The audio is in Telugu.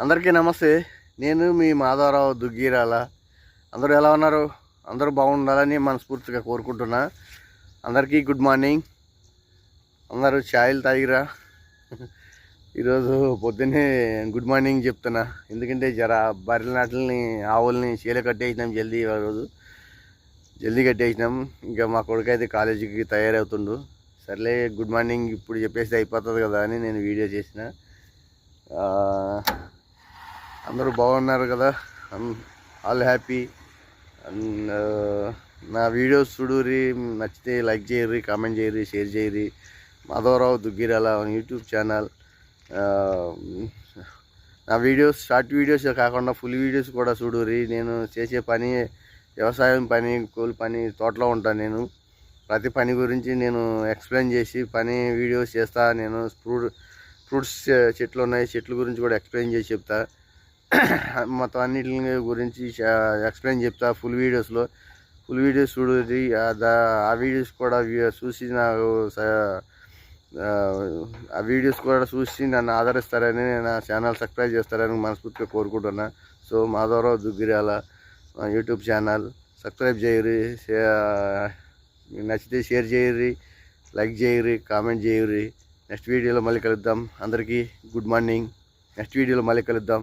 అందరికీ నమస్తే. నేను మీ మాధవరావు దుగ్గీరాల. అందరూ ఎలా ఉన్నారు? అందరూ బాగుండాలని మనస్ఫూర్తిగా కోరుకుంటున్నా. అందరికీ గుడ్ మార్నింగ్. అందరూ ఛాయలు తాగిరా. ఈరోజు పొద్దున్నే గుడ్ మార్నింగ్ చెప్తున్నా. ఎందుకంటే బర్రెల నాటల్ని ఆవుల్ని చీల కట్టేసినాం. జల్దీ కట్టేసినాం. ఇంకా మా కొడుకు అయితే కాలేజీకి తయారవుతుండు. సర్లే గుడ్ మార్నింగ్ ఇప్పుడు చెప్పేసి అయిపోతుంది కదా అని నేను వీడియో చేసిన. అందరూ బాగున్నారు కదా? All happy. అండ్ నా వీడియోస్ చూడుర్రి, నచ్చితే లైక్ చేయర్రి, కామెంట్ చేయర్రి, షేర్ చేయర్రి. Madhavarao Duggirala YouTube channel. నా వీడియోస్ షార్ట్ వీడియోస్ కాకుండా ఫుల్ వీడియోస్ కూడా చూడుర్రి. నేను చేసే పని వ్యవసాయం పని, కూలి పని, తోటలో ఉంటాను. నేను ప్రతి పని గురించి నేను ఎక్స్ప్లెయిన్ చేసి పని వీడియోస్ చేస్తా. నేను ఫ్రూట్స్ చెట్లు ఉన్నాయి, చెట్ల గురించి కూడా ఎక్స్ప్లెయిన్ చేసి చెప్తా. మొత్తం అన్నిటి గురించి ఎక్స్ప్లెయిన్ చెప్తా ఫుల్ వీడియోస్ చూడుర్రి. ఆ వీడియోస్ కూడా చూసి ఆ వీడియోస్ కూడా చూసి నన్ను ఆదరిస్తారని, నా ఛానల్ సబ్స్క్రైబ్ చేస్తారని మనస్ఫూర్తిగా కోరుకుంటున్నా. So Madhavarao Duggirala YouTube channel subscribe చేయర్రి, నచ్చితే షేర్ చేయర్రి, లైక్ చేయర్రి, కామెంట్ చేయర్రి. నెక్స్ట్ వీడియోలో మళ్ళీ కలుద్దాం. అందరికీ గుడ్ మార్నింగ్. నెక్స్ట్ వీడియోలో మళ్ళీ కలుద్దాం.